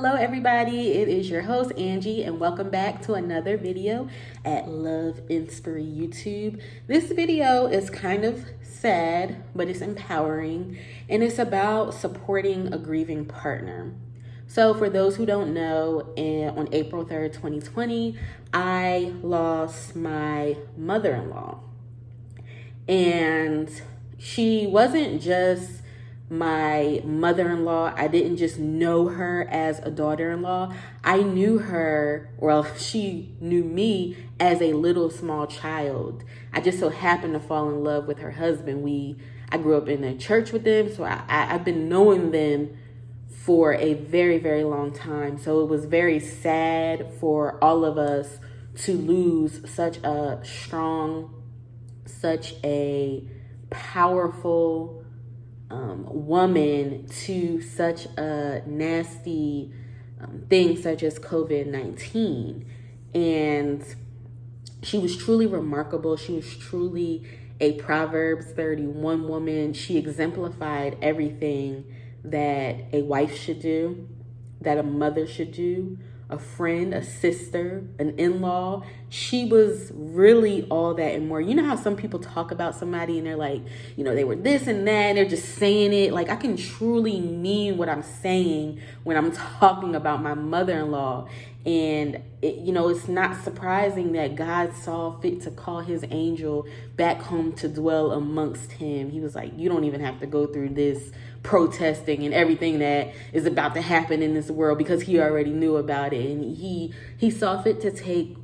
Hello everybody, it is your host Angie and welcome back to another video at Love Inspiry YouTube. This video is kind of sad, but it's empowering and it's about supporting a grieving partner. So for those who don't know, on April 3rd, 2020, I lost my mother-in-law. And she wasn't just my mother-in-law. I didn't just know her as a daughter-in-law. I knew her, well, she knew me as a little small child. I just so happened to fall in love with her husband. I grew up in a church with them, so I've been knowing them for a very, very long time. So it was very sad for all of us to lose such a strong, such a powerful woman to such a nasty thing such as COVID-19. And she was truly remarkable. She was truly a Proverbs 31 woman. She exemplified everything that a wife should do, that a mother should do, a friend, a sister, an in-law. She was really all that and more. You know how some people talk about somebody and they're like, they were this and that, and they're just saying it. Like, I can truly mean what I'm saying when I'm talking about my mother-in-law. And it's not surprising that God saw fit to call his angel back home to dwell amongst him. He was like, you don't even have to go through this protesting and everything that is about to happen in this world, because he already knew about it. And he saw fit to take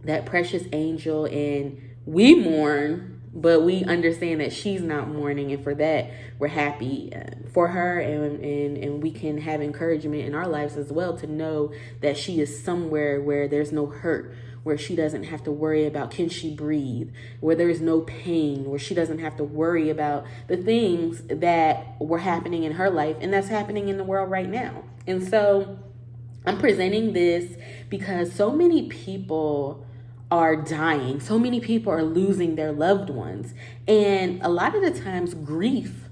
that precious angel, and we mourn, but we understand that she's not mourning, and for that we're happy for her, and we can have encouragement in our lives as well to know that she is somewhere where there's no hurt, where she doesn't have to worry about can she breathe, where there's no pain, where she doesn't have to worry about the things that were happening in her life and that's happening in the world right now. And so I'm presenting this because so many people are dying. So many people are losing their loved ones. And a lot of the times grief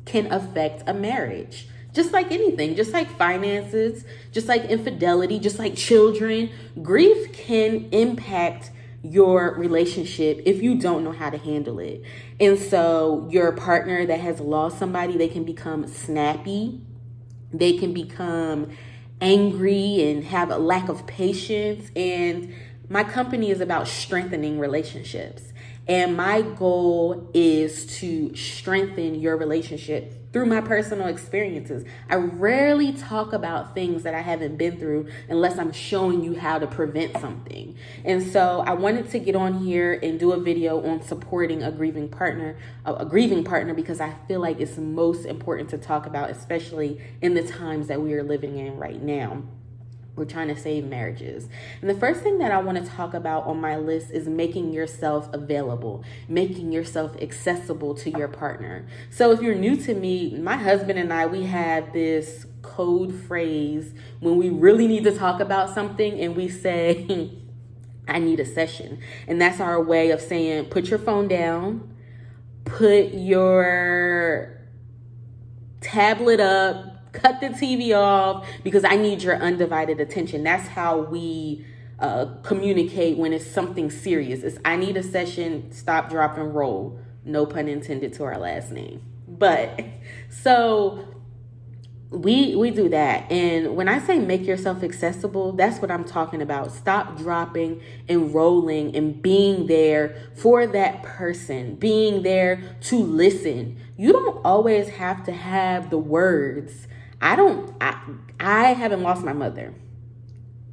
can affect a marriage. Just like anything, just like finances, just like infidelity, just like children, grief can impact your relationship if you don't know how to handle it. And so your partner that has lost somebody, they can become snappy. They can become angry and have a lack of patience. And my company is about strengthening relationships. And my goal is to strengthen your relationship through my personal experiences. I rarely talk about things that I haven't been through unless I'm showing you how to prevent something. And so I wanted to get on here and do a video on supporting a grieving partner, because I feel like it's most important to talk about, especially in the times that we are living in right now. We're trying to save marriages. And the first thing that I want to talk about on my list is making yourself available, making yourself accessible to your partner. So if you're new to me, my husband and I, we have this code phrase when we really need to talk about something, and we say, I need a session. And that's our way of saying, put your phone down, put your tablet up, cut the TV off, because I need your undivided attention. That's how we communicate when it's something serious. It's I need a session, stop, drop, and roll. No pun intended to our last name. But so we do that. And when I say make yourself accessible, that's what I'm talking about. Stop, dropping, and rolling, and being there for that person, being there to listen. You don't always have to have the words. I haven't lost my mother,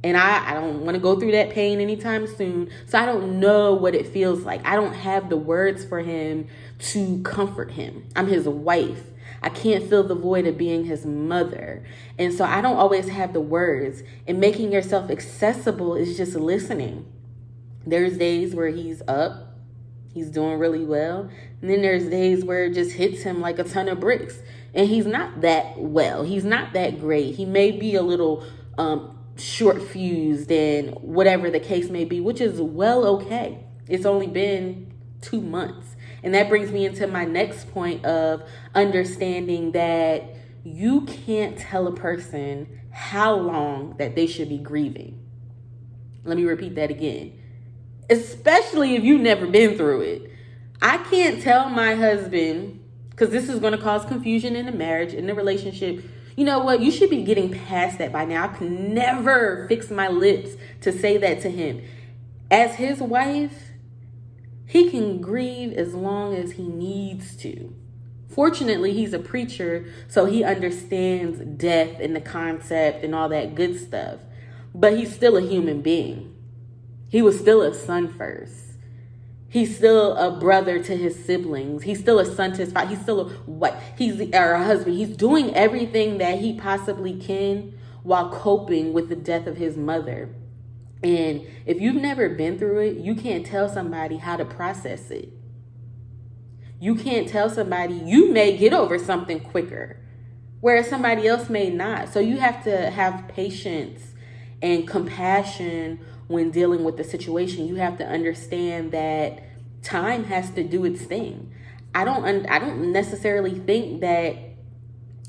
and I don't want to go through that pain anytime soon. So I don't know what it feels like. I don't have the words for him to comfort him. I'm his wife. I can't fill the void of being his mother. And so I don't always have the words. And making yourself accessible is just listening. There's days where he's up, he's doing really well. And then there's days where it just hits him like a ton of bricks. And he's not that well. He's not that great. He may be a little short fused and whatever the case may be, which is well okay. It's only been 2 months. And that brings me into my next point of understanding that you can't tell a person how long that they should be grieving. Let me repeat that again. Especially if you've never been through it. I can't tell my husband, because this is going to cause confusion in the marriage, in the relationship. You know what? You should be getting past that by now. I can never fix my lips to say that to him. As his wife, he can grieve as long as he needs to. Fortunately, he's a preacher, so he understands death and the concept and all that good stuff. But he's still a human being. He was still a son first. He's still a brother to his siblings. He's still a son to his father. He's still a husband. He's doing everything that he possibly can while coping with the death of his mother. And if you've never been through it, you can't tell somebody how to process it. You can't tell somebody you may get over something quicker, whereas somebody else may not. So you have to have patience and compassion when dealing with the situation. You have to understand that time has to do its thing. I don't necessarily think that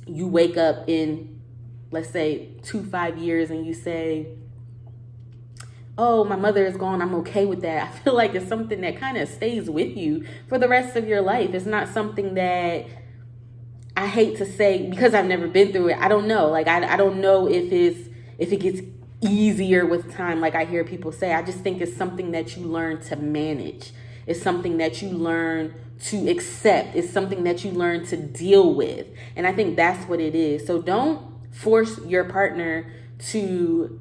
you wake up in, let's say, 2-5 years and you say, oh, my mother is gone, I'm okay with that. I feel like it's something that kind of stays with you for the rest of your life. It's not something that, I hate to say, because I've never been through it, I don't know. Like, I don't know if it gets easier with time, like I hear people say. I just think it's something that you learn to manage. It's something that you learn to accept. It's something that you learn to deal with. And I think that's what it is. So don't force your partner to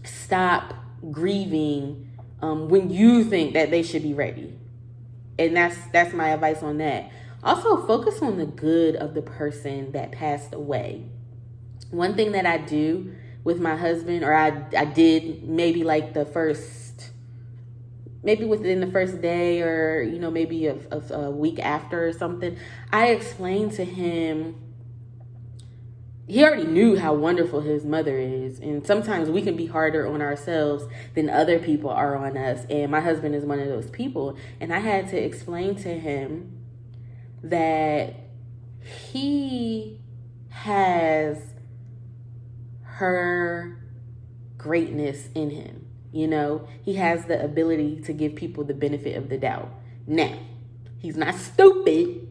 stop grieving when you think that they should be ready. And that's my advice on that. Also, focus on the good of the person that passed away. One thing that I do with my husband, or I did maybe like maybe within the first day, or, you know, maybe a week after or something, I explained to him, he already knew how wonderful his mother is. And sometimes we can be harder on ourselves than other people are on us. And my husband is one of those people. And I had to explain to him that he has her greatness in him. You know, he has the ability to give people the benefit of the doubt. Now, he's not stupid.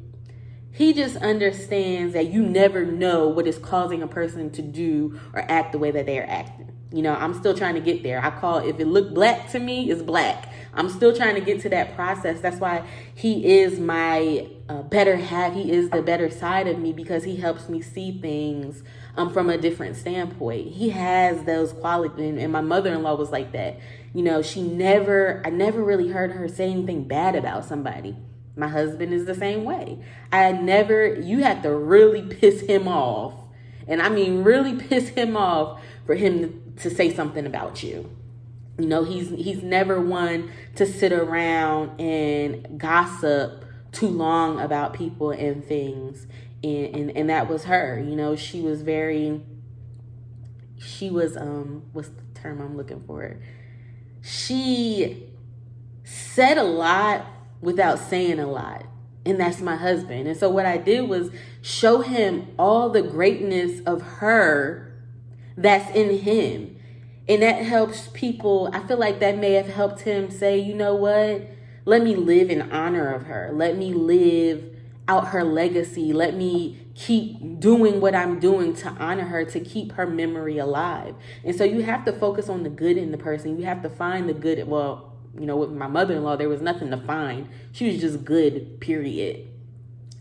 He just understands that you never know what is causing a person to do or act the way that they are acting. You know, I'm still trying to get there. I call, if it looked black to me, it's black. I'm still trying to get to that process. That's why he is my better half. He is the better side of me, because he helps me see things from a different standpoint. He has those qualities, and my mother-in-law was like that. You know, I never really heard her say anything bad about somebody. My husband is the same way. You have to really piss him off. And I mean, really piss him off for him to say something about you. You know, he's never one to sit around and gossip too long about people and things. And that was her. You know, she was what's the term I'm looking for? She said a lot without saying a lot. And that's my husband. And so what I did was show him all the greatness of her that's in him. And that helps people. I feel like that may have helped him say, you know what? Let me live in honor of her. Let me live out her legacy. Let me keep doing what I'm doing to honor her, to keep her memory alive. And so you have to focus on the good in the person. You have to find the good. Well, you know, with my mother-in-law, there was nothing to find. She was just good, period.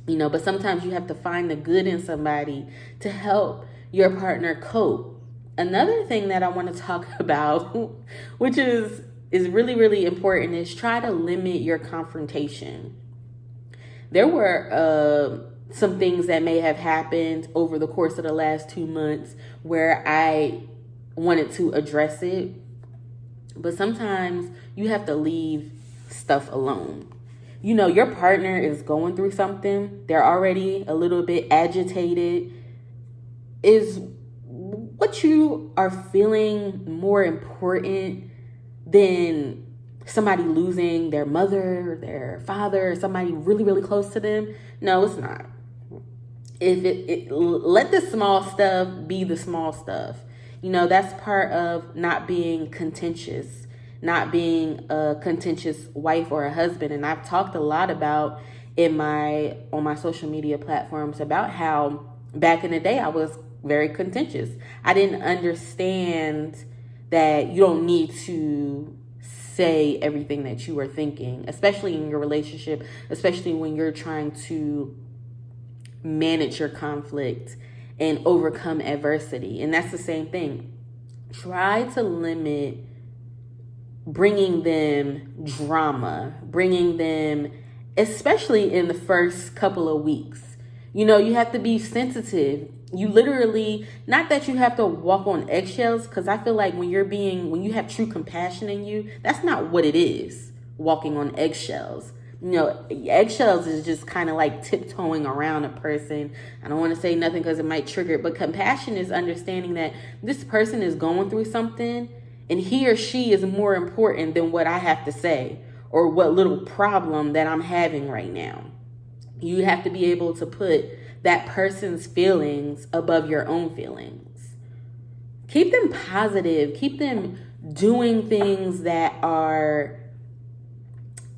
You know, but sometimes you have to find the good in somebody to help your partner cope. Another thing that I want to talk about, which is really, really important, is try to limit your confrontation. There were some things that may have happened over the course of the last 2 months where I wanted to address it. But sometimes you have to leave stuff alone. You know, your partner is going through something. They're already a little bit agitated. Is what you are feeling more important than somebody losing their mother, their father, somebody really, really close to them? No, it's not. let the small stuff be the small stuff. You know, that's part of not being contentious, not being a contentious wife or a husband. And I've talked a lot about on my social media platforms about how back in the day I was very contentious. I didn't understand that you don't need to say everything that you are thinking, especially in your relationship, especially when you're trying to manage your conflict and overcome adversity. And that's the same thing. Try to limit bringing them drama, bringing them, especially in the first couple of weeks. You know, you have to be sensitive. You literally, not that you have to walk on eggshells, because I feel like when you have true compassion in you, that's not what it is, walking on eggshells. You know, eggshells is just kind of like tiptoeing around a person. I don't want to say nothing because it might trigger it, but compassion is understanding that this person is going through something and he or she is more important than what I have to say or what little problem that I'm having right now. You have to be able to put that person's feelings above your own feelings. Keep them positive. Keep them doing things that are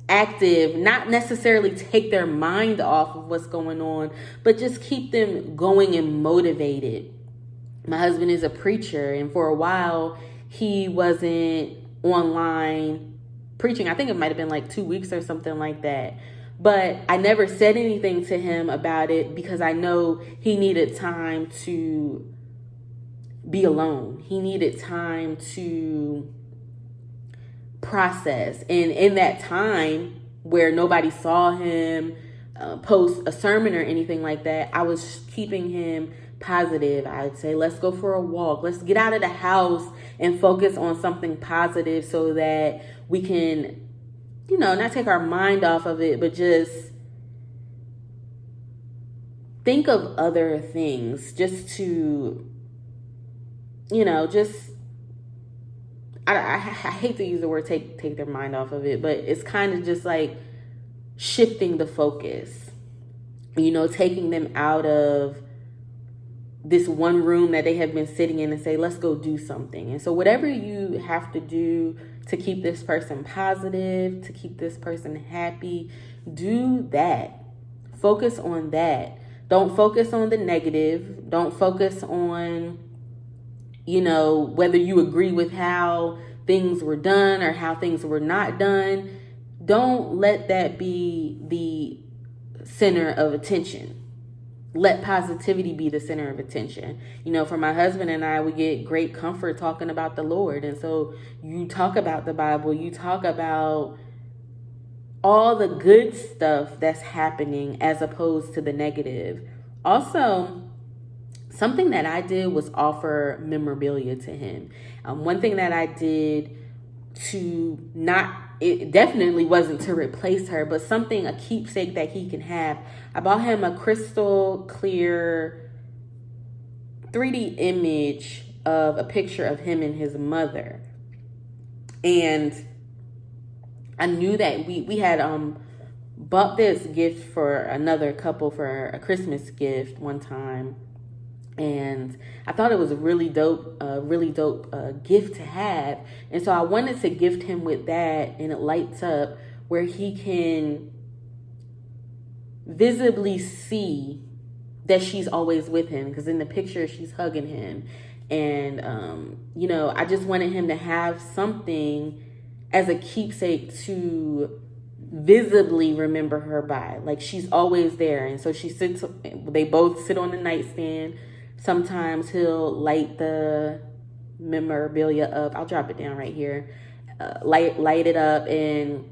active, not necessarily take their mind off of what's going on, but just keep them going and motivated. My husband is a preacher, and for a while he wasn't online preaching. I think it might have been like 2 weeks or something like that. But I never said anything to him about it because I know he needed time to be alone. He needed time to process. And in that time where nobody saw him post a sermon or anything like that, I was keeping him positive. I would say, let's go for a walk. Let's get out of the house and focus on something positive so that we can, you know, not take our mind off of it, but just think of other things just to, you know, just, I hate to use the word take their mind off of it, but it's kind of just like shifting the focus, you know, taking them out of this one room that they have been sitting in and say, let's go do something. And so whatever you have to do to keep this person positive, to keep this person happy, do that. Focus on that. Don't focus on the negative. Don't focus on, you know, whether you agree with how things were done or how things were not done. Don't let that be the center of attention. Let positivity be the center of attention. You know, for my husband and I, we get great comfort talking about the Lord. And so you talk about the Bible, you talk about all the good stuff that's happening as opposed to the negative. Also, something that I did was offer memorabilia to him. One thing that I did to not, it definitely wasn't to replace her, but something, a keepsake that he can have. I bought him a crystal clear 3D image of a picture of him and his mother. And I knew that we had bought this gift for another couple for a Christmas gift one time. And I thought it was a really dope gift to have. And so I wanted to gift him with that, and it lights up where he can visibly see that she's always with him, because in the picture she's hugging him. And, you know, I just wanted him to have something as a keepsake to visibly remember her by. Like, she's always there. And so they both sit on the nightstand. Sometimes he'll light the memorabilia up. I'll drop it down right here. Light it up, and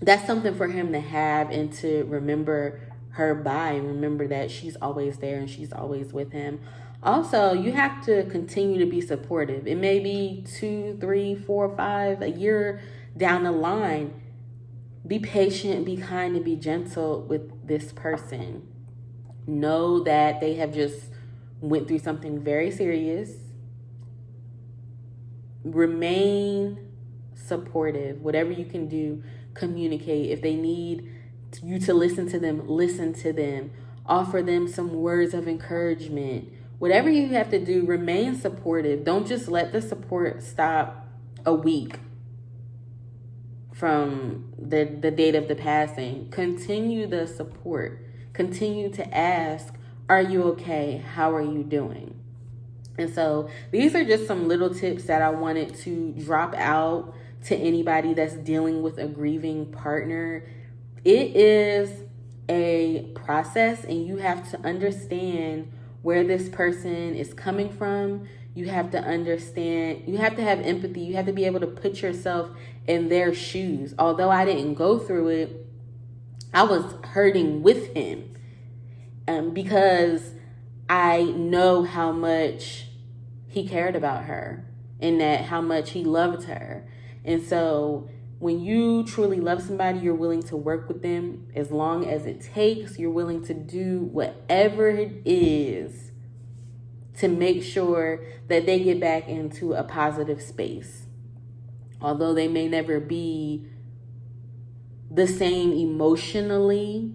that's something for him to have and to remember her by, and remember that she's always there and she's always with him. Also, you have to continue to be supportive. It may be 2, 3, 4, 5, a year down the line. Be patient, be kind, and be gentle with this person. Know that they have just went through something very serious. Remain supportive. Whatever you can do, communicate. If they need you to listen to them, listen to them. offer them some words of encouragement. Whatever you have to do, remain supportive. Don't just let the support stop a week from the date of the passing. Continue the support. Continue to ask, are you okay? How are you doing? And so these are just some little tips that I wanted to drop out to anybody that's dealing with a grieving partner. It is a process, and you have to understand where this person is coming from. You have to understand, you have to have empathy. You have to be able to put yourself in their shoes. Although I didn't go through it, I was hurting with him because I know how much he cared about her and that how much he loved her. And so when you truly love somebody, you're willing to work with them as long as it takes. You're willing to do whatever it is to make sure that they get back into a positive space. Although they may never be the same emotionally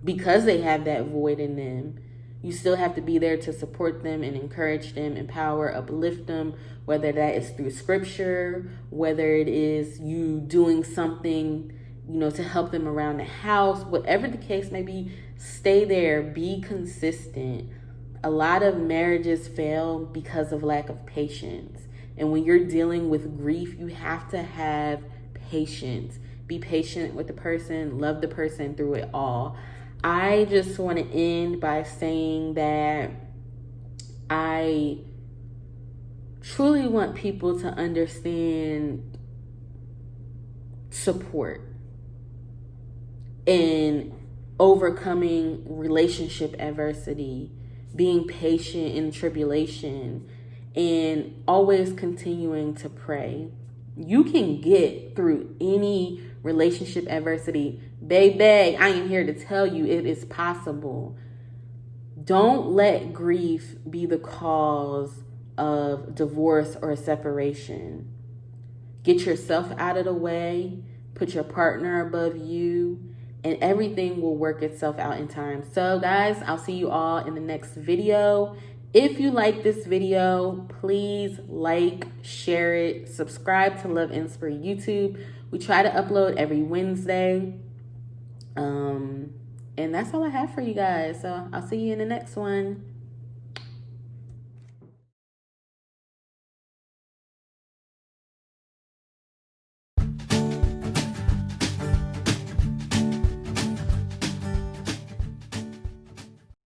because they have that void in them, you still have to be there to support them and encourage them, empower, uplift them, whether that is through scripture, whether it is you doing something, to help them around the house, whatever the case may be. Stay there, be consistent. A lot of marriages fail because of lack of patience. And when you're dealing with grief, you have to have patience. Be patient with the person, love the person through it all. I just want to end by saying that I truly want people to understand support in overcoming relationship adversity, being patient in tribulation, and always continuing to pray. You can get through any relationship adversity. Baby, I am here to tell you it is possible. Don't let grief be the cause of divorce or separation. Get yourself out of the way, put your partner above you, and everything will work itself out in time. So guys, I'll see you all in the next video. If you like this video, please like, share it, subscribe to Love Inspiry YouTube. We try to upload every Wednesday. And that's all I have for you guys. So I'll see you in the next one.